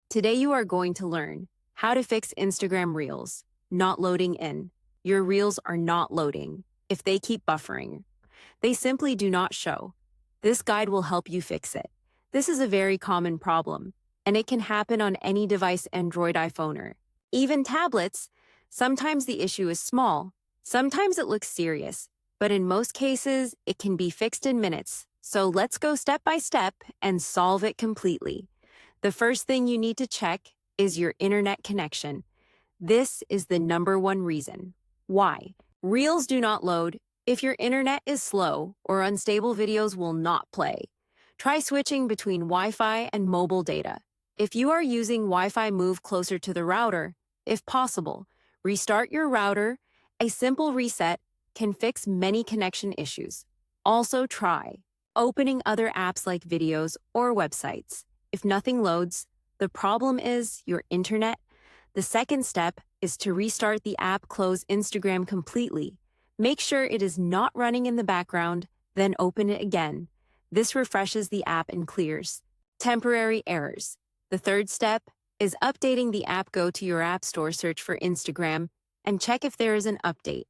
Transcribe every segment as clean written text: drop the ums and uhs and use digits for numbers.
Today you are going to learn how to fix Instagram Reels not loading in. Your Reels are not loading. If they keep buffering, they simply do not show. This guide will help you fix it. This is a very common problem, and it can happen on any device, Android, iPhone, or even tablets. Sometimes the issue is small, sometimes it looks serious, but in most cases, it can be fixed in minutes. So let's go step by step and solve it completely. The first thing you need to check is your internet connection. This is the #1 reason why Reels do not load. If your internet is slow or unstable, videos will not play. Try switching between Wi-Fi and mobile data. If you are using Wi-Fi, move closer to the router. If possible, restart your router. A simple reset can fix many connection issues. Also try opening other apps like videos or websites. If nothing loads, the problem is your internet. The second step is to restart the app. Close Instagram completely. Make sure it is not running in the background, then open it again. This refreshes the app and clears temporary errors. The third step is updating the app. Go to your app store, search for Instagram, and check if there is an update.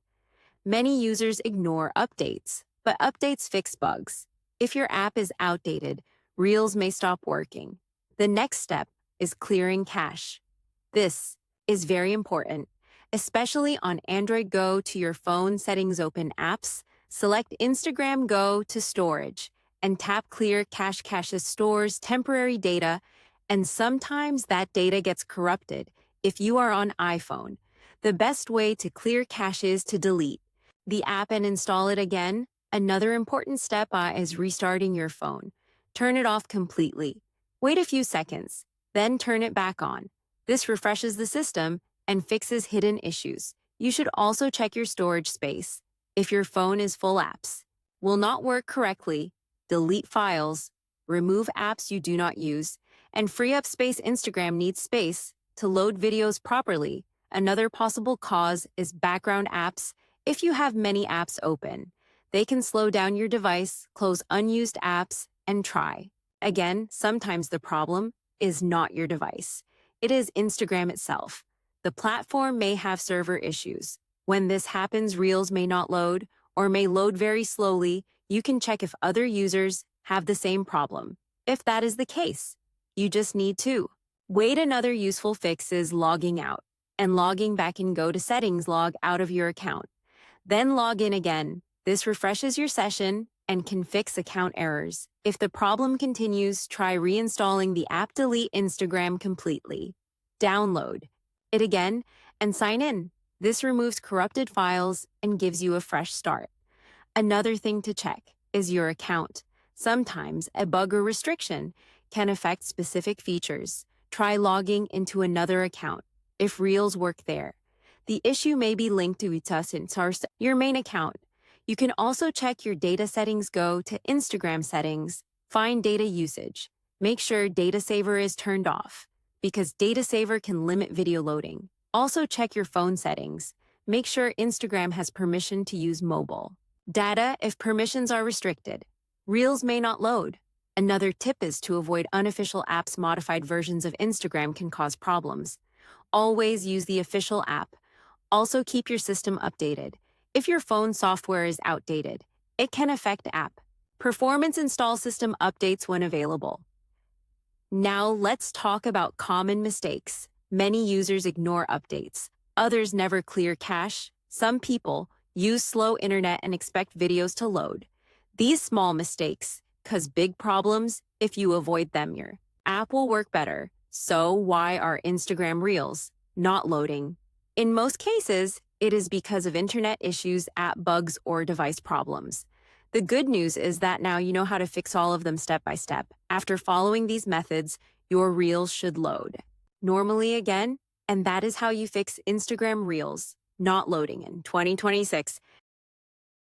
Many users ignore updates, but updates fix bugs. If your app is outdated, Reels may stop working. The next step is clearing cache. This is very important, especially on Android. Go to your phone settings, open apps, select Instagram, go to storage, and tap clear cache. Cache stores temporary data, and sometimes that data gets corrupted. If you are on iPhone, the best way to clear cache is to delete the app and install it again. Another important step is restarting your phone. Turn it off completely. Wait a few seconds, then turn it back on. This refreshes the system and fixes hidden issues. You should also check your storage space. If your phone is full, apps will not work correctly. Delete files, remove apps you do not use, and free up space. Instagram needs space to load videos properly. Another possible cause is background apps. If you have many apps open, they can slow down your device. Close unused apps and try again. Sometimes the problem is not your device. It is Instagram itself. The platform may have server issues. When this happens, Reels may not load or may load very slowly. You can check if other users have the same problem. If that is the case, you just need to wait. Another useful fix is logging out and logging back in. Go to settings, log out of your account, then log in again. This refreshes your session and can fix account errors. If the problem continues, try reinstalling the app. Delete Instagram completely. Download it again and sign in. This removes corrupted files and gives you a fresh start. Another thing to check is your account. Sometimes a bug or restriction can affect specific features. Try logging into another account. If Reels work there, the issue may be linked to your main account. You can also check your data settings. Go to Instagram settings, find data usage. Make sure data saver is turned off because data saver can limit video loading. Also check your phone settings. Make sure Instagram has permission to use mobile data. If permissions are restricted, Reels may not load. Another tip is to avoid unofficial apps. Modified versions of Instagram can cause problems. Always use the official app. Also keep your system updated. If your phone software is outdated, it can affect app performance. Install system updates when available. Now let's talk about common mistakes. Many users ignore updates. Others never clear cache. Some people use slow internet and expect videos to load. These small mistakes cause big problems. If you avoid them, your app will work better. So why are Instagram Reels not loading? In most cases, it is because of internet issues, app bugs, or device problems. The good news is that now you know how to fix all of them step by step. After following these methods, your Reels should load normally again, and that is how you fix Instagram Reels not loading in 2026.